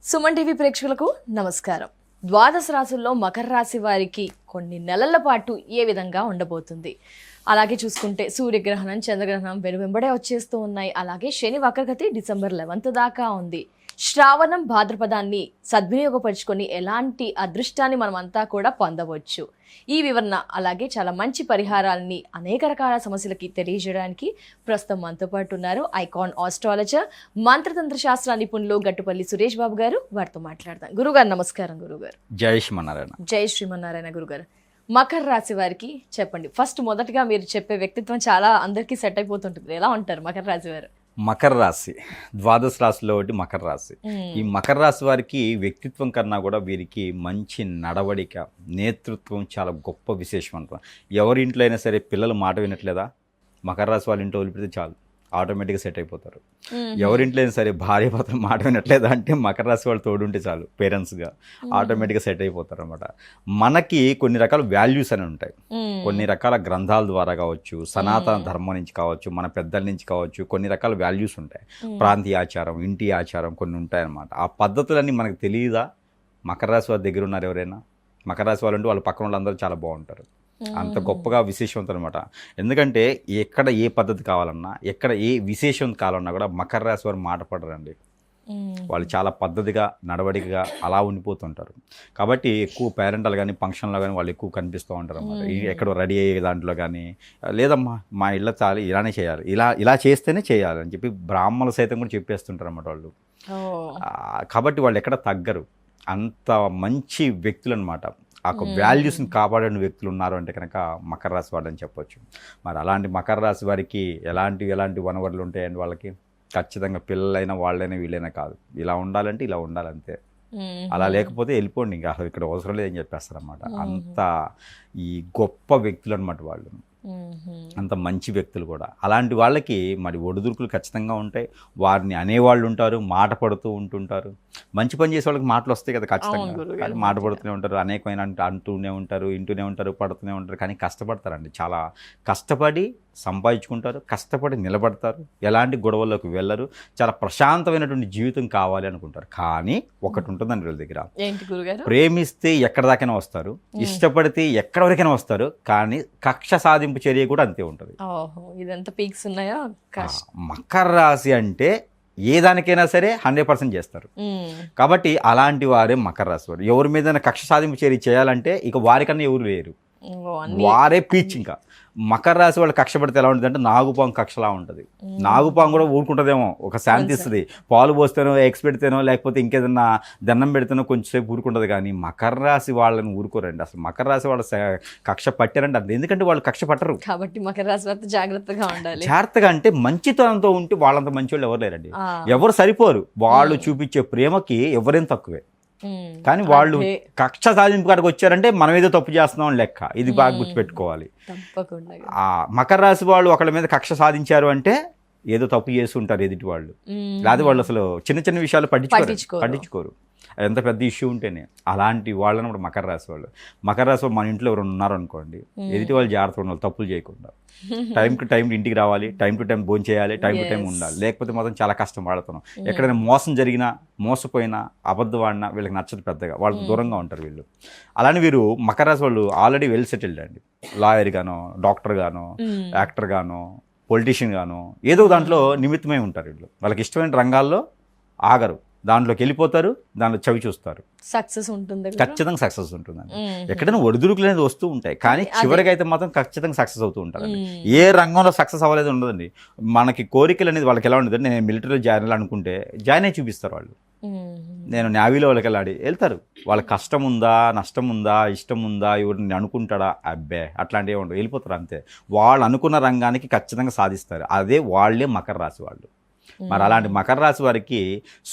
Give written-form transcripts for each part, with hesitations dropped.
Suman TV ప్రేక్షకులకు నమస్కారం. ద్వాదశ రాశుల్లో మకర రాశి వారికి కొన్ని నెలల పాటు ఏ విధంగా ఉండబోతుంది? అలాగే చూసుకుంటే సూర్యగ్రహణం, చంద్రగ్రహణం వెనువెంబడే వచ్చేస్తూ ఉన్నాయి. అలాగే శని వక్రగతి డిసెంబర్ 11 దాకా ఉంది. శ్రావణం, భాద్రపదాన్ని సద్వినియోగపరుచుకొని ఎలాంటి అదృష్టాన్ని మనమంతా కూడా పొందవచ్చు. ఈ వివరణ అలాగే చాలా మంచి పరిహారాలని అనేక రకాల సమస్యలకి తెలియజేయడానికి ప్రస్తుతం మనతో పాటు ఉన్నారు ఐకాన్ ఆస్ట్రాలజర్, మంత్రతంత్ర శాస్త్ర నిపుణులు గట్టుపల్లి సురేష్ బాబు గారు. వారితో మాట్లాడదాం. గురుగారు నమస్కారం. గురుగారు జై శ్రీమన్నారాయణ. జై శ్రీమన్నారాయణ. గురుగారు, మకర రాశి వారికి చెప్పండి. ఫస్ట్ మొదటగా మీరు చెప్పే వ్యక్తిత్వం చాలా అందరికీ సెట్ అయిపోతుంటుంది. ఎలా ఉంటారు మకర రాశి వారు? మకర రాశి ద్వాదశ రాశిలో ఒకటి మకర రాశి. ఈ మకర రాశి వారికి వ్యక్తిత్వం కన్నా కూడా వీరికి మంచి నడవడిక, నేతృత్వం చాలా గొప్ప విశేషం అంటారు. ఎవరి ఇంట్లో అయినా సరే పిల్లలు మాట వినట్లేదా, మకర రాశి వాళ్ళ ఇంట్లో వదిలిపెడితే చాలు, ఆటోమేటిక్గా సెట్ అయిపోతారు. ఎవరింట్లో అయినా సరే భార్య భర్తలు మాట వినట్లేదా అంటే మకర రాశి వాళ్ళు తోడుంటే చాలు, పేరెంట్స్గా ఆటోమేటిక్గా సెట్ అయిపోతారు అనమాట. మనకి కొన్ని రకాల వాల్యూస్ అని ఉంటాయి. కొన్ని రకాల గ్రంథాల ద్వారా కావచ్చు, సనాతన ధర్మం నుంచి కావచ్చు, మన పెద్దల నుంచి కావచ్చు, కొన్ని రకాల వాల్యూస్ ఉంటాయి. ప్రాంతీయ ఆచారం, ఇంటి ఆచారం కొన్ని ఉంటాయి అన్నమాట. ఆ పద్ధతులన్నీ మనకు తెలియదా? మకర రాశి వారి దగ్గర ఉన్నారు ఎవరైనా? మకర రాశి వాళ్ళు అంటే వాళ్ళ పక్కన వాళ్ళందరూ చాలా బాగుంటారు. అంత గొప్పగా విశేషవంతం అనమాట. ఎందుకంటే ఎక్కడ ఏ పద్ధతి కావాలన్నా, ఎక్కడ ఏ విశేషం కావాలన్నా కూడా మకర రాశి వారు మాట పడరండి. వాళ్ళు చాలా పద్ధతిగా, నడవడికగా అలా ఉండిపోతుంటారు. కాబట్టి ఎక్కువ పేరెంటల్ కానీ ఫంక్షన్లో కానీ వాళ్ళు ఎక్కువ కనిపిస్తూ ఉంటారు అన్నమాట. ఎక్కడో రెడీ అయ్యే దాంట్లో కానీ, లేదమ్మా మా ఇళ్ళ చాలు ఇలానే చేయాలి, ఇలా చేస్తేనే చేయాలి అని చెప్పి బ్రాహ్మణులు సైతం కూడా చెప్పేస్తుంటారు అన్నమాట వాళ్ళు. కాబట్టి వాళ్ళు ఎక్కడ తగ్గరు. అంత మంచి వ్యక్తులు అనమాట. ఆ వాల్యూస్ని కాపాడిన వ్యక్తులు ఉన్నారు అంటే కనుక మకర రాశి వాడు అని చెప్పొచ్చు. మరి అలాంటి మకర రాశి వారికి ఎలాంటి వనరులు ఉంటాయండి? వాళ్ళకి ఖచ్చితంగా పిల్లలైనా వాళ్ళైనా వీళ్ళైనా కాదు, ఇలా ఉండాలంటే ఇలా ఉండాలంతే. అలా లేకపోతే వెళ్ళిపోండి, ఇంకా అసలు ఇక్కడ అవసరం లేదని చెప్పేస్తారన్నమాట. అంత ఈ గొప్ప వ్యక్తులు అనమాట వాళ్ళు, అంత మంచి వ్యక్తులు కూడా. అలాంటి వాళ్ళకి మరి ఒడిదుడుకులు ఖచ్చితంగా ఉంటాయి. వారిని అనేవాళ్ళు ఉంటారు, మాట పడుతూ ఉంటుంటారు. మంచి పని చేసే వాళ్ళకి మాటలు వస్తాయి కదా ఖచ్చితంగా, కానీ మాట పడుతూనే ఉంటారు, అనేకమైన అంటూనే ఉంటారు, ఇంటూనే ఉంటారు, పడుతూనే ఉంటారు. కానీ కష్టపడతారండి, చాలా కష్టపడి సంపాదించుకుంటారు, కష్టపడి నిలబడతారు, ఎలాంటి గొడవల్లోకి వెళ్ళరు, చాలా ప్రశాంతమైనటువంటి జీవితం కావాలి అనుకుంటారు. కానీ ఒకటి ఉంటుందండి వీళ్ళ దగ్గర, ప్రేమిస్తే ఎక్కడ దాకైనా వస్తారు, ఇష్టపడితే ఎక్కడ వరకైనా వస్తారు, కానీ కక్ష సాధింపు చర్య కూడా అంతే ఉంటుంది. మకర రాశి అంటే ఏ దానికైనా సరే 100% చేస్తారు. కాబట్టి అలాంటి వారే మకర రాశి వారు. ఎవరి మీద కక్ష సాధింపు చర్య చేయాలంటే ఇక వారికన్నా ఎవరు లేరు, వారే పీచ్. ఇంకా మకర రాశి వాళ్ళు కక్ష పడితే ఎలా ఉంటుంది అంటే నాగుపాము కక్షలా ఉంటుంది. నాగుపాము కూడా ఊరుకుంటుందేమో, ఒక శాంతి ఇస్తుంది. పాలు పోస్తేనో, ఎగ్స్ పెడితేనో, లేకపోతే ఇంకేదన్నా దండం పెడితేనో కొంచెంసేపు ఊరుకుంటుంది. కానీ మకర రాశి వాళ్ళని ఊరుకోరండి. అసలు మకర రాశి వాళ్ళ కక్ష పట్టారంటే అంతే. ఎందుకంటే వాళ్ళు కక్ష పట్టరు కాబట్టి మకర రాశి వారితో జాగ్రత్తగా ఉండాలి. జాగ్రత్తగా అంటే మంచితనంతో ఉంటే వాళ్ళంత మంచి వాళ్ళు ఎవరు లేరండి. ఎవరు సరిపోరు. వాళ్ళు చూపించే ప్రేమకి ఎవరేం తక్కువే. కానీ వాళ్ళు కక్ష సాధింపు కాడికి వచ్చారంటే మనం ఏదో తప్పు చేస్తున్నాం లెక్క. ఇది బాగా గుర్తుపెట్టుకోవాలి. మకర రాశి వాళ్ళు ఒకళ్ళ మీద కక్ష సాధించారు అంటే ఏదో తప్పు చేసి ఉంటారు ఎదుటి వాళ్ళు. లేదా వాళ్ళు అసలు చిన్న చిన్న విషయాలు పట్టించుకోరు, ఎంత పెద్ద ఇష్యూ ఉంటేనే. అలాంటి వాళ్ళని కూడా మకర రాశి వాళ్ళు. మకర రాశి వాళ్ళు మన ఇంట్లో ఎవరు ఉన్నారు అనుకోండి, ఎదుటి వాళ్ళు జాగ్రత్తగా ఉండాలి, తప్పులు చేయకుండా. టైం టు టైం ఇంటికి రావాలి, టైం టు టైం భోజనం చేయాలి, టైం టు టైం ఉండాలి. లేకపోతే మాత్రం చాలా కష్టం పడుతున్నాం. ఎక్కడైనా మోసం జరిగినా, మోసపోయినా, అబద్ధం ఆడినా వీళ్ళకి నచ్చదు పెద్దగా, వాళ్ళకి దూరంగా ఉంటారు వీళ్ళు. అలానే వీరు మకర రాశి వాళ్ళు ఆల్రెడీ వెల్ సెటిల్డ్ అండి. లాయర్ గానో, డాక్టర్ గానో, యాక్టర్ గానో, పొలిటీషియన్ గానో ఏదో దాంట్లో నిమిత్తమై ఉంటారు వీళ్ళు. వాళ్ళకి ఇష్టమైన రంగాల్లో ఆగరు, దాంట్లోకి వెళ్ళిపోతారు, దాంట్లో చవి చూస్తారు. సక్సెస్ ఉంటుంది, ఖచ్చితంగా సక్సెస్ ఉంటుందండి. ఎక్కడైనా ఒడిదుడుకులు అనేది వస్తూ ఉంటాయి, కానీ చివరికి అయితే మాత్రం ఖచ్చితంగా సక్సెస్ అవుతూ ఉంటారండి. ఏ రంగంలో సక్సెస్ అవ్వలేదు ఉండదండి. మనకి కోరికలు అనేది వాళ్ళకి ఎలా ఉండదు. నేను మిలిటరీలో జాయిన్ అవ్వాలనుకుంటే జాయిన్ అయి చూపిస్తారు వాళ్ళు. నేను నేవీలో వాళ్ళకి వెళ్ళాలి వెళ్తారు. వాళ్ళకి కష్టం ఉందా, నష్టం ఉందా, ఇష్టం ఉందా, ఎవరిని అనుకుంటాడా, అబ్బే అట్లాంటివి ఉండవు, వెళ్ళిపోతారు అంతే. వాళ్ళు అనుకున్న రంగానికి ఖచ్చితంగా సాధిస్తారు. అదే వాళ్ళే మకర రాశి వాళ్ళు. మరి అలాంటి మకర రాశి వారికి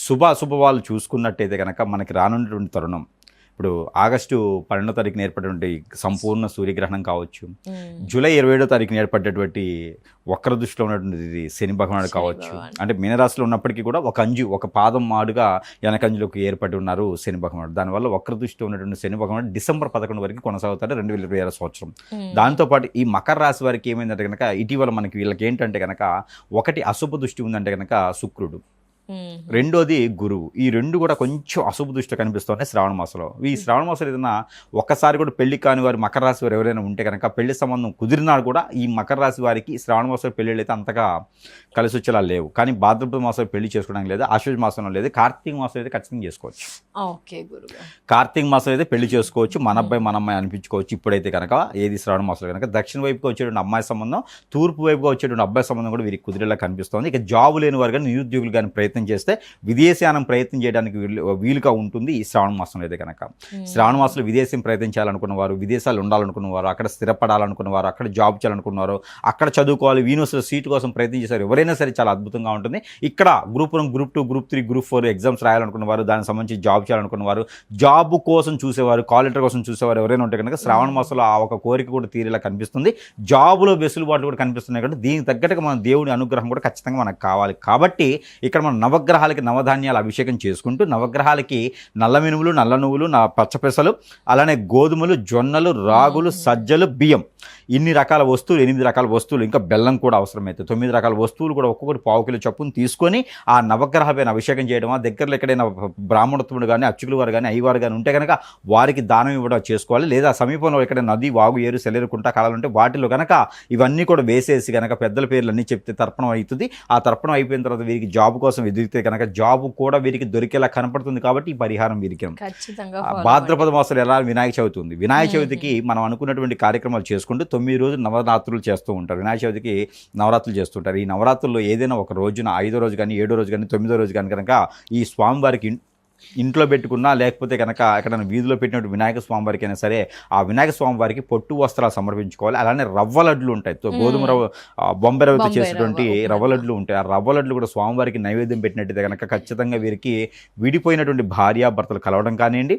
శుభాలు చూసుకున్నట్టయితే కనుక మనకి రానున్నటువంటి తరుణం, ఇప్పుడు ఆగస్టు 12వ తారీఖున ఏర్పడినటువంటి సంపూర్ణ సూర్యగ్రహణం కావచ్చు, జూలై 27వ తారీఖున ఏర్పడేటువంటి వక్ర దృష్టిలో ఉన్నటువంటి శని భగవానుడు కావచ్చు. అంటే మీనరాశిలో ఉన్నప్పటికీ కూడా ఒక పాదం మాడుగా వెనకంజులకు ఏర్పడి ఉన్నారు శని భగవానుడు. దానివల్ల వక్ర దృష్టిలో ఉన్నటువంటి శని భగవానుడు డిసెంబర్ 11 వరకు కొనసాగుతాడు 2026 సంవత్సరం. దాంతోపాటు ఈ మకర రాశి వారికి ఏమైందంటే కనుక ఇటీవల మనకి వీళ్ళకి ఏంటంటే కనుక ఒకటి అశుభ దృష్టి ఉందంటే కనుక శుక్రుడు. రెండోది గురువు. ఈ రెండు కూడా కొంచెం అశుభ దృష్టి కనిపిస్తున్నాయి శ్రావణ మాసంలో. ఈ శ్రావణ మాసంలో ఏదైనా ఒక్కసారి కూడా పెళ్లి కాని వారు మకర రాశి వారు ఎవరైనా ఉంటే కనుక పెళ్లి సంబంధం కుదిరినాడు కూడా ఈ మకర రాశి వారికి శ్రావణ మాసంలో పెళ్ళిళ్ళు అయితే అంతగా కలిసి వచ్చేలా లేవు. కానీ భాద్రపద మాసంలో పెళ్లి చేసుకోవడానికి లేదు, ఆశ్వజ మాసంలో లేదు, కార్తీక మాసం అయితే ఖచ్చితంగా చేసుకోవచ్చు. ఓకే గురుగారు. కార్తీక మాసం అయితే పెళ్లి చేసుకోవచ్చు, మన అబ్బాయి మన అమ్మాయి అనిపించుకోవచ్చు. ఇప్పుడైతే కనుక ఏది శ్రావణ మాసంలో కనుక దక్షిణ వైపుగా వచ్చేటువంటి అమ్మాయి సంబంధం, తూర్పు వైపుగా వచ్చేటువంటి అబ్బాయి సంబంధం కూడా వీరికి కుదిరేలా కనిపిస్తుంది. ఇక జాబు లేని వారు కానీ నిరుద్యోగులు కానీ ప్రయత్నం చేస్తే విదేశీయానం ప్రయత్నం చేయడానికి వీలుగా ఉంటుంది ఈ శ్రావణ మాసంలో అయితే కనుక. శ్రావణ మాసంలో విదేశం ప్రయత్నం చేయాలనుకున్న వారు, విదేశాలు ఉండాలనుకున్న వారు, అక్కడ స్థిరపడాలనుకున్న వారు, అక్కడ జాబ్ చేయాలనుకున్నవారు, అక్కడ చదువుకోవాలి, యూనివర్సిటీలో సీటు కోసం ప్రయత్నం చేశారు ఎవరైనా సరే చాలా అద్భుతంగా ఉంటుంది. ఇక్కడ group 1, group 2, group 3, group 4 exams రాయాలనుకున్న వారు, దానికి సంబంధించి జాబ్ చేయాలనుకున్న వారు, జాబ్ కోసం చూసేవారు, కాల్ లెటర్ కోసం చూసేవారు ఎవరైనా ఉంటే కనుక శ్రావణ మాసంలో ఆ ఒక కోరిక కూడా తీరేలా కనిపిస్తుంది. జాబులో వెసులుబాట్లు కూడా కనిపిస్తున్నాయి కాబట్టి దీనికి తగ్గట్టుగా మన దేవుడి అనుగ్రహం కూడా ఖచ్చితంగా మనకు కావాలి. కాబట్టి ఇక్కడ మనం నవగ్రహాలకి నవధాన్యాలు అభిషేకం చేసుకుంటూ నవగ్రహాలకి నల్ల మినుములు, నల్ల నువ్వులు, పచ్చపెసలు, అలానే గోధుమలు, జొన్నలు, రాగులు, సజ్జలు, బియ్యం, ఇన్ని రకాల వస్తువులు, 8 రకాల వస్తువులు, ఇంకా బెల్లం కూడా అవసరమైతే 9 రకాల వస్తువులు కూడా ఒక్కొక్కటి పావు కిలో చొప్పున తీసుకొని ఆ నవగ్రహ పైన అభిషేకం చేయడం, ఆ దగ్గరలో ఎక్కడైనా బ్రాహ్మణోత్తముడు కానీ, అర్చకులు వారు కానీ, అయ్యవారు కానీ ఉంటే కనుక వారికి దానం ఇవ్వడం చేసుకోవాలి. లేదా సమీపంలో ఎక్కడ నది, వాగు, ఏరు, సెలేరు, కుంట, కాలాలు ఉంటే వాటిలో కనుక ఇవన్నీ కూడా వేసేసి కనుక పెద్దల పేర్లు అన్నీ చెప్తే తర్పణం అవుతుంది. ఆ తర్పణం అయిపోయిన తర్వాత వీరికి జాబ్ కోసం ఎదిగితే కనుక జాబ్ కూడా వీరికి దొరికేలా కనపడుతుంది. కాబట్టి ఈ పరిహారం వీరికి భాద్రపద మాసంలో ఎలా వినాయక చవితి ఉంది. వినాయక చవితికి మనం అనుకున్నటువంటి కార్యక్రమాలు చేసుకుంటూ 9 రోజులు నవరాత్రులు చేస్తూ ఉంటారు. వినాయక చవితికి నవరాత్రులు చేస్తుంటారు. ఈ నవరాత్రుల్లో ఏదైనా ఒక రోజున 5వ రోజు కానీ, 7వ రోజు కానీ, 9వ రోజు కానీ కనుక ఈ స్వామివారికి ఇంట్లో పెట్టుకున్నా లేకపోతే కనుక ఎక్కడైనా వీధిలో పెట్టినట్టు వినాయక స్వామి వారికి అయినా సరే ఆ వినాయక స్వామి వారికి పొట్టు వస్త్రాలు సమర్పించుకోవాలి. అలానే రవ్వ లడ్లు ఉంటాయి, గోధుమ రవ్వ, బొంబె రవ్వతో చేసేటువంటి రవ్వ లడ్లు ఉంటాయి. ఆ రవ్వ లడ్లు కూడా స్వామివారికి నైవేద్యం పెట్టినట్టయితే కనుక ఖచ్చితంగా వీరికి విడిపోయినటువంటి భార్యాభర్తలు కలవడం కానివ్వండి,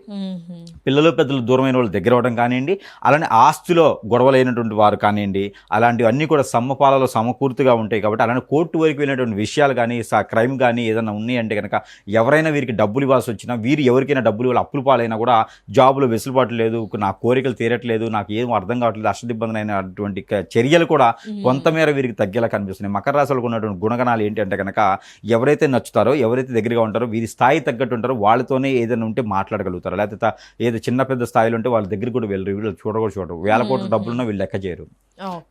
పిల్లలు పెద్దలు దూరమైన వాళ్ళు దగ్గర అవడం కానివ్వండి, అలానే ఆస్తిలో గొడవలైనటువంటి వారు కానివ్వండి, అలాంటివన్నీ కూడా సమపాలలో సమకూర్తిగా ఉంటాయి. కాబట్టి అలానే కోర్టు వరకు వెళ్ళినటువంటి విషయాలు కానీ, క్రైమ్ కానీ ఏదైనా ఉన్నాయంటే కనుక ఎవరైనా వీరికి డబ్బులు ఇవ్వాల్సి వచ్చినా, వీరు ఎవరికైనా డబ్బులు ఇవ్వాలి, అప్పులు పాలైనా కూడా జాబులో వెసులుబాటు లేదు, నా కోరికలు తీరట్లేదు, నాకు ఏం అర్థం కావట్లేదు, అష్టదిబ్బందులైనటువంటి చర్యలు కూడా కొంతమేర వీరికి తగ్గేలా కనిపిస్తున్నాయి. మకర రాశిలో ఉన్నటువంటి గుణగణాలు ఏంటంటే కనుక ఎవరైతే నచ్చుతారో, ఎవరైతే దగ్గరగా ఉంటారో, వీరి స్థాయి తగ్గట్టు ఉంటారో వాళ్ళతోనే ఏదైనా ఉంటే మాట్లాడగలుగుతారు. లేకపోతే ఏదో చిన్న పెద్ద స్థాయిలో ఉంటే వాళ్ళ దగ్గర కూడా వెళ్ళరు, వీళ్ళు చూడరు. వేల కోట్ల డబ్బులున్నా వీళ్ళు లెక్క చేయరు.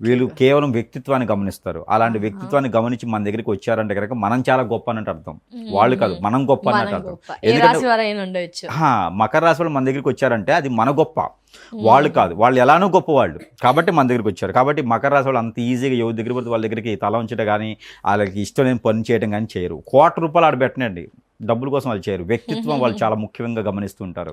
వీళ్ళు కేవలం వ్యక్తిత్వాన్ని గమనిస్తారు. అలాంటి వ్యక్తిత్వాన్ని గమనించి మన దగ్గరికి వచ్చారంటే కనుక మనం చాలా గొప్ప అన్నట్టు అర్థం, వాళ్ళు కాదు మనం గొప్ప అన్నట్టు అర్థం. మకర రాశి వాళ్ళు మన దగ్గరికి వచ్చారంటే అది మన గొప్ప, వాళ్ళు కాదు, వాళ్ళు ఎలానో గొప్ప వాళ్ళు కాబట్టి మన దగ్గరికి వచ్చారు. కాబట్టి మకర రాశి వాళ్ళు అంత ఈజీగా ఎవరి దగ్గర పడితే వాళ్ళ దగ్గరికి తల ఉంచడం కానీ, వాళ్ళకి ఇష్టం లేని పని చేయడం కానీ చేయరు. ₹1 ఆడ పెట్టనండి, డబ్బుల కోసం వాళ్ళు చేయరు. వ్యక్తిత్వం వాళ్ళు చాలా ముఖ్యంగా గమనిస్తుంటారు.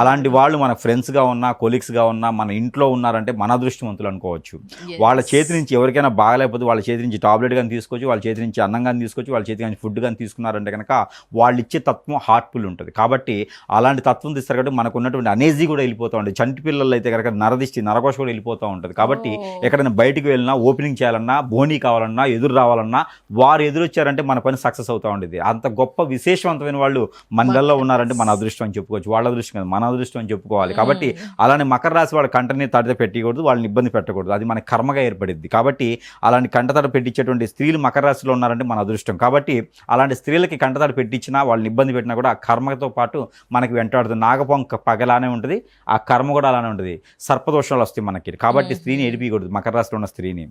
అలాంటి వాళ్ళు మన ఫ్రెండ్స్గా ఉన్నా, కొలీగ్స్గా ఉన్నా, మన ఇంట్లో ఉన్నారంటే మన అదృష్టవంతులు అనుకోవచ్చు. వాళ్ళ చేతి నుంచి ఎవరికైనా బాగలేకపోతే వాళ్ళ చేతి నుంచి టాబ్లెట్ కానీ తీసుకోవచ్చు, వాళ్ళ చేతి నుంచి అన్నం కానీ తీసుకోవచ్చు, వాళ్ళ చేతి నుంచి ఫుడ్ కానీ తీసుకున్నారంటే కనుక వాళ్ళు ఇచ్చే తత్వం హార్ట్ఫుల్ ఉంటుంది. కాబట్టి అలాంటి తత్వం తీస్తారు కాబట్టి మనకు ఉన్నటువంటి అనేజీ కూడా వెళ్ళిపోతూ ఉంటుంది. చంటి పిల్లలు అయితే కనుక నరకోశ కూడా వెళ్ళిపోతూ ఉంటుంది. కాబట్టి ఎక్కడైనా బయటకు వెళ్ళినా, ఓపెనింగ్ చేయాలన్నా, బోనీ కావాలన్నా, ఎదురు రావాలన్నా వారు ఎదురొచ్చారంటే మన పని సక్సెస్ అవుతూ ఉండేది. అంత గొప్ప విశేషవంతమైన వాళ్ళు మనలో ఉన్నారంటే మన అదృష్టం అని చెప్పుకోవచ్చు. వాళ్ళ అదృష్టం కాదు, మన అదృష్టం అని చెప్పుకోవాలి. కాబట్టి అలానే మకర రాశి వాళ్ళ కంటని తడిత పెట్టకూడదు, వాళ్ళని ఇబ్బంది పెట్టకూడదు, అది మన కర్మగా ఏర్పడింది. కాబట్టి అలాంటి కంటతడి పెట్టించేటువంటి స్త్రీలు మకర రాశిలో ఉన్నారంటే మన అదృష్టం. కాబట్టి అలాంటి స్త్రీలకి కంటతడి పెట్టించినా, వాళ్ళని ఇబ్బంది పెట్టినా కూడా ఆ కర్మతో పాటు మనకి వెంటాడుతుంది. నాగపంక పగలానే ఉంటుంది, ఆ కర్మ కూడా అలానే ఉంటుంది. సర్పదోషాలు వస్తాయి మనకి. కాబట్టి స్త్రీని ఏడిపియకూడదు. మకర రాశిలో ఉన్న స్త్రీని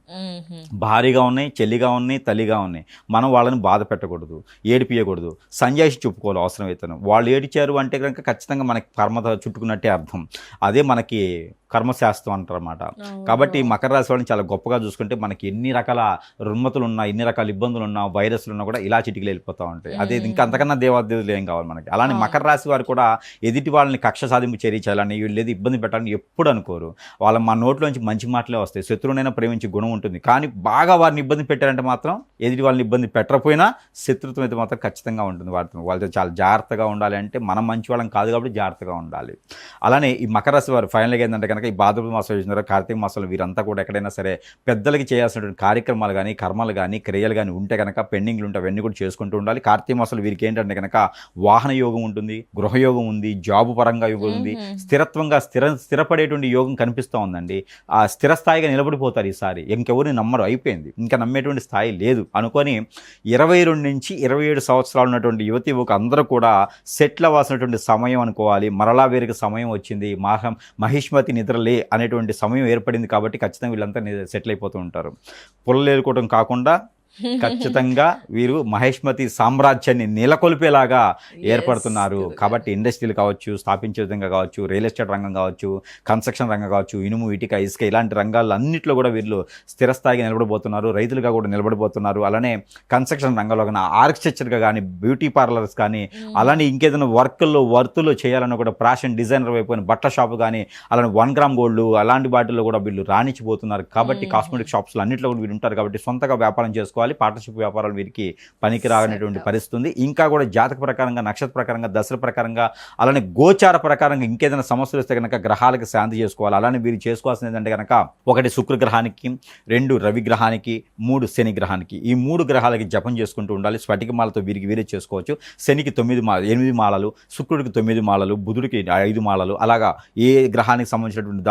భారీగా ఉన్నాయి, చెల్లిగా ఉన్నాయి, తల్లిగా ఉన్నాయి, మనం వాళ్ళని బాధ పెట్టకూడదు, ఏడిపియకూడదు, సంజాయిషి చెప్పుకోవాలి అవసరమైతే. వాళ్ళు ఏడిచారు అంటే కనుక ఖచ్చితంగా మనకి కర్మ చుట్టుకున్నట్టే అర్థం. అదే మనకి కర్మశాస్త్రం అంటారు అన్నమాట. కాబట్టి మకర రాశి వాళ్ళని చాలా గొప్పగా చూసుకుంటే మనకి ఎన్ని రకాల రుగ్మతులు ఉన్నా, ఎన్ని రకాల ఇబ్బందులు ఉన్నా, వైరస్లు ఉన్నా కూడా ఇలా చిటికలు వెళ్ళిపోతూ ఉంటాయి. అదే ఇంకా అంతకన్నా దేవాదేవులు ఏం కావాలి మనకి. అలానే మకర రాశి వారు కూడా ఎదుటి వాళ్ళని కక్ష సాధింపు చర్య చేయాలని, వీళ్ళు ఏది ఇబ్బంది పెట్టాలని ఎప్పుడు అనుకోరు. వాళ్ళ మా నోట్లోంచి మంచి మాటలే వస్తాయి. శత్రువునైనా ప్రేమించే గుణం ఉంటుంది. కానీ బాగా వారిని ఇబ్బంది పెట్టారంటే మాత్రం, ఎదుటి వాళ్ళని ఇబ్బంది పెట్టకపోయినా శత్రుత్వం అయితే మాత్రం ఖచ్చితంగా ఉంటుంది. వాళ్ళతో చాలా జాగ్రత్తగా ఉండాలి. అంటే మనం మంచి వాళ్ళం కాదు కాబట్టి జాగ్రత్తగా ఉండాలి. అలానే ఈ మకర రాశి వారు ఫైనల్గా ఏంటంటే కనుక కనుక ఈ భాద్రపద మాసం చూసినారో కార్తీక మాసంలో వీరంతా కూడా ఎక్కడైనా సరే పెద్దలకి చేయాల్సినటువంటి కార్యక్రమాలు కానీ కర్మలు కానీ క్రియలు కానీ ఉంటే కనుక పెండింగ్లు ఉంటే అవన్నీ కూడా చేసుకుంటూ ఉండాలి. కార్తీక మాసంలో వీరికి ఏంటంటే కనుక వాహన యోగం ఉంటుంది, గృహయోగం ఉంది, జాబు పరంగా యోగం ఉంది, స్థిరత్వంగా స్థిరపడేటువంటి యోగం కనిపిస్తూ ఉందండి. ఆ స్థిరస్థాయిగా నిలబడిపోతారు ఈసారి. ఇంకెవరిని నమ్మరు, అయిపోయింది, ఇంకా నమ్మేటువంటి స్థాయి లేదు అనుకొని 22 నుంచి 27 సంవత్సరాలు ఉన్నటువంటి యువతి అందరూ కూడా సెటిల్ అవ్వాల్సినటువంటి సమయం అనుకోవాలి. మరలా వీరికి సమయం వచ్చింది, మహిష్మతి నిద్రలే అనేటువంటి సమయం ఏర్పడింది కాబట్టి ఖచ్చితంగా వీళ్ళంతా సెటిల్ అయిపోతూ ఉంటారు. పుల్లలేరుకోవడం కాకుండా ఖచ్చితంగా వీరు మహేష్మతి సామ్రాజ్యాన్ని నెలకొల్పేలాగా ఏర్పడుతున్నారు. కాబట్టి ఇండస్ట్రీలు కావచ్చు, స్థాపించే విధంగా కావచ్చు, రియల్ ఎస్టేట్ రంగం కావచ్చు, కన్స్ట్రక్షన్ రంగం కావచ్చు, ఇనుము, ఇటుక, ఇసుక ఇలాంటి రంగాల్లో అన్నింటిలో కూడా వీళ్ళు స్థిరస్థాయిగా నిలబడిపోతున్నారు. రైతులుగా కూడా నిలబడిపోతున్నారు. అలానే కన్స్ట్రక్షన్ రంగంలో కానీ, ఆర్కిటెక్చర్గా కానీ, బ్యూటీ పార్లర్స్ కానీ, అలానే ఇంకేదైనా వర్తులు చేయాలన్నా కూడా ఫ్యాషన్ డిజైనర్ వైపు కానీ, బట్టల షాపు కానీ, అలానే 1 గ్రామ్ గోల్డ్ అలాంటి వాటిల్లో కూడా వీళ్ళు రాణించిపోతున్నారు. కాబట్టి కాస్మెటిక్ షాప్స్లో అన్నింటిలో కూడా వీళ్ళు ఉంటారు. కాబట్టి సొంతగా వ్యాపారం చేసుకోవాలి. పార్ట్నర్షిప్ వ్యాపారాలు వీరికి పనికి రానటువంటి పరిస్థితి ఉంది. ఇంకా కూడా జాతక ప్రకారంగా, నక్షత్ర ప్రకారంగా, దశల ప్రకారంగా, అలానే గోచార ప్రకారంగా ఇంకేదైనా సమస్యలు వస్తే కనుక గ్రహాలకు శాంతి చేసుకోవాలి. అలానే వీరు చేసుకోవాల్సింది ఏంటంటే కనుక 1 శుక్ర గ్రహానికి, 2 రవి గ్రహానికి, 3 శని గ్రహానికి, ఈ 3 గ్రహాలకి జపం చేసుకుంటూ ఉండాలి. స్ఫటిక మాలతో వీరికి వీరే చేసుకోవచ్చు. శనికి 8 మాలలు, శుక్రుడికి 9 మాలలు, బుధుడికి 5 మాలలు, అలాగా ఏ గ్రహానికి సంబంధించినటువంటి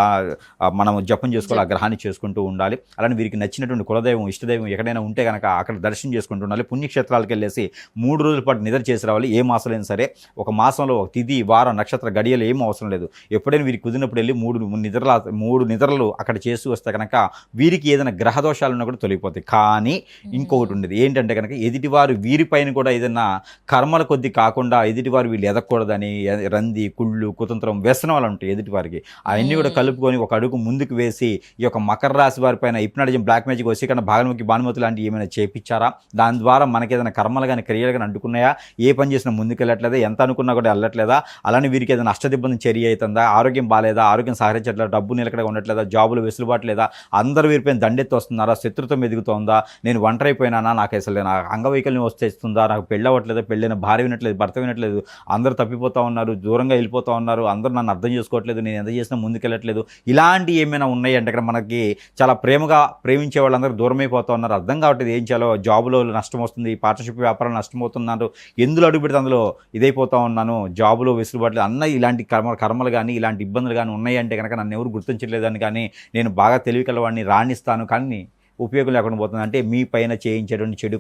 మనం జపం చేసుకోవాలి, ఆ గ్రహాన్ని చేసుకుంటూ ఉండాలి. అలానే వీరికి నచ్చినటువంటి కులదైవం, ఇష్టదైవం ఎక్కడైనా ఉంటే కనుక అక్కడ దర్శనం చేసుకుంటూ ఉండాలి. పుణ్యక్షేత్రాలకు వెళ్ళేసి 3 రోజుల పాటు నిద్ర చేసి రావాలి. ఏ మాసంలో సరే, ఒక మాసంలో ఒక తిథి, వారం, నక్షత్ర గడియలు ఏం అవసరం లేదు. ఎప్పుడైనా వీరికి కుదిరినప్పుడు వెళ్ళి 3 నిద్రలు అక్కడ చేసి వస్తే కనుక వీరికి ఏదైనా గ్రహ దోషాలు ఉన్నా కూడా తొలగిపోతాయి. కానీ ఇంకొకటి ఉండేది ఏంటంటే కనుక ఎదుటివారు వీరిపైన కూడా ఏదైనా కర్మల కొద్ది కాకుండా ఎదుటివారు వీళ్ళు ఎదగకూడదని రంది, కుళ్ళు, కుతంత్రం, వ్యసనాలు ఉంటాయి ఎదుటివారికి. అవన్నీ కూడా కలుపుకొని ఒక అడుగు ముందుకు వేసి ఈ యొక్క మకర రాశి వారిపైన హిప్నాటిజం, బ్లాక్ మ్యాజిక్, వశీకరణ, భాగముఖి, భానుమతి లాంటివి ఏమైనా చేపించారా? దాని ద్వారా మనకి ఏదైనా కర్మలు కానీ క్రియలు కానీ అంటుకున్నాయా? ఏ పని చేసినా ముందుకు వెళ్ళట్లేదా? ఎంత అనుకున్నా కూడా వెళ్ళట్లేదా? అలానే వీరికి ఏదైనా అష్టదిబ్బంది చర్య అవుతుందా? ఆరోగ్యం బాగాలేదా? ఆరోగ్యం సహకరించట్లేదా? డబ్బు నిలకడగా ఉండట్లేదా? జాబులు వెసులుబాటు లేదా? అందరూ వీరిపైన దండెత్తి వస్తున్నారా? శత్రుత్వం ఎదుగుతోందా? నేను ఒంటరైపోయినానా? నాకు అసలు నాకు అంగవైకల్యం వస్తేస్తుందా? నాకు పెళ్ళి అవ్వట్లేదా? పెళ్ళైన భార్య వినట్లేదు, భర్త వినట్లేదు, అందరూ తప్పిపోతూ ఉన్నారు, దూరంగా వెళ్ళిపోతూ ఉన్నారు, అందరూ నన్ను అర్థం చేసుకోవట్లేదు, నేను ఎంత చేసినా ముందుకెళ్ళట్లేదు, ఇలాంటివి ఏమైనా ఉన్నాయి అంటే ఇక్కడ మనకి చాలా ప్రేమగా ప్రేమించే వాళ్ళందరూ దూరమైపోతూ ఉన్నారు. అర్థం కావట్లేదు ఏం చేయాలో. జాబులో నష్టం వస్తుంది, పార్ట్నర్షిప్ వ్యాపారాలు నష్టమవుతున్నారు, ఎందులో అడుగు పెడితే అందులో ఇదైపోతూ ఉన్నాను, జాబులో వెసులుబాట్లు అన్న ఇలాంటి కర్మలు కానీ ఇలాంటి ఇబ్బందులు కానీ ఉన్నాయి అంటే కనుక నన్ను ఎవరు గుర్తించట్లేదని, కానీ నేను బాగా తెలివికలవాడిని రాణిస్తాను కానీ ఉపయోగం లేకుండా పోతుంది అంటే మీ పైన చేయించేటువంటి చెడు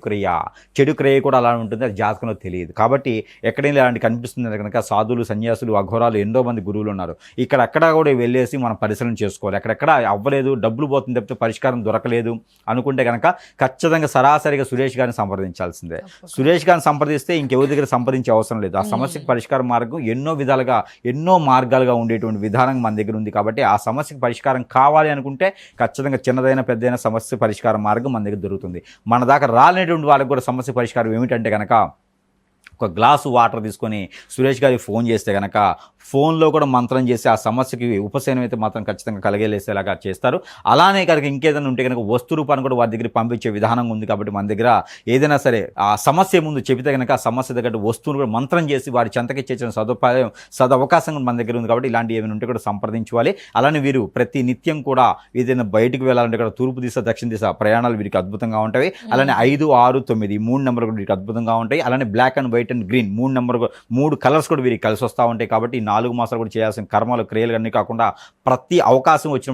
క్రియ కూడా అలా ఉంటుంది. అది జాతకంలో తెలియదు. కాబట్టి ఎక్కడైనా ఇలాంటి కనిపిస్తుంది కనుక సాధువులు, సన్యాసులు, అఘోరాలు ఎంతో మంది గురువులు ఉన్నారు. ఇక్కడక్కడ కూడా వెళ్ళేసి మనం పరిశీలన చేసుకోవాలి. ఎక్కడెక్కడ అవ్వలేదు, డబ్బులు పోతుంది తప్పితే పరిష్కారం దొరకలేదు అనుకుంటే కనుక ఖచ్చితంగా సరాసరిగా సురేష్ గారిని సంప్రదించాల్సిందే. సురేష్ గారిని సంప్రదిస్తే ఇంకెవరి దగ్గర సంప్రదించే అవసరం లేదు. ఆ సమస్యకు పరిష్కార మార్గం ఎన్నో మార్గాలుగా ఉండేటువంటి విధానం మన దగ్గర ఉంది. కాబట్టి ఆ సమస్యకు పరిష్కారం కావాలి అనుకుంటే ఖచ్చితంగా చిన్నదైన పెద్దైన సమస్య పరిష్కార మార్గం మన దగ్గర దొరుకుతుంది. మన దాకా రాలేటువంటి వాళ్ళకి కూడా సమస్య పరిష్కారం ఏమిటంటే కనుక ఒక గ్లాసు వాటర్ తీసుకొని సురేష్ గారికి ఫోన్ చేస్తే కనుక ఫోన్లో కూడా మంత్రం చేసి ఆ సమస్యకి ఉపశమనం అయితే మాత్రం ఖచ్చితంగా కలిగేలేసేలాగా చేస్తారు. అలానే కనుక ఇంకేదైనా ఉంటే కనుక వస్తు రూపాన్ని కూడా వారి దగ్గర పంపించే విధానం ఉంది. కాబట్టి మన దగ్గర ఏదైనా సరే ఆ సమస్య ముందు చెబితే కనుక ఆ సమస్య దగ్గర వస్తువును కూడా మంత్రం చేసి వారి చెంతకి చేసిన సదవకాశం మన దగ్గర ఉంది. కాబట్టి ఇలాంటి ఏమైనా ఉంటే కూడా సంప్రదించుకోవాలి. అలానే వీరు ప్రతి నిత్యం కూడా ఏదైనా బయటకు వెళ్ళాలంటే కూడా తూర్పు దిశ, దక్షిణ దిశ ప్రయాణాలు వీరికి అద్భుతంగా ఉంటాయి. అలానే 5, 6, 9 3 నెంబర్ కూడా వీరికి అద్భుతంగా ఉంటాయి. అలానే black and white and green 3 colours కూడా వీరికి కలిసి వస్తూ ఉంటాయి. కాబట్టి 4 మాసాలు కూడా చేయాల్సిన కర్మలు, క్రియలు అన్నీ కాకుండా ప్రతి అవకాశం వచ్చిన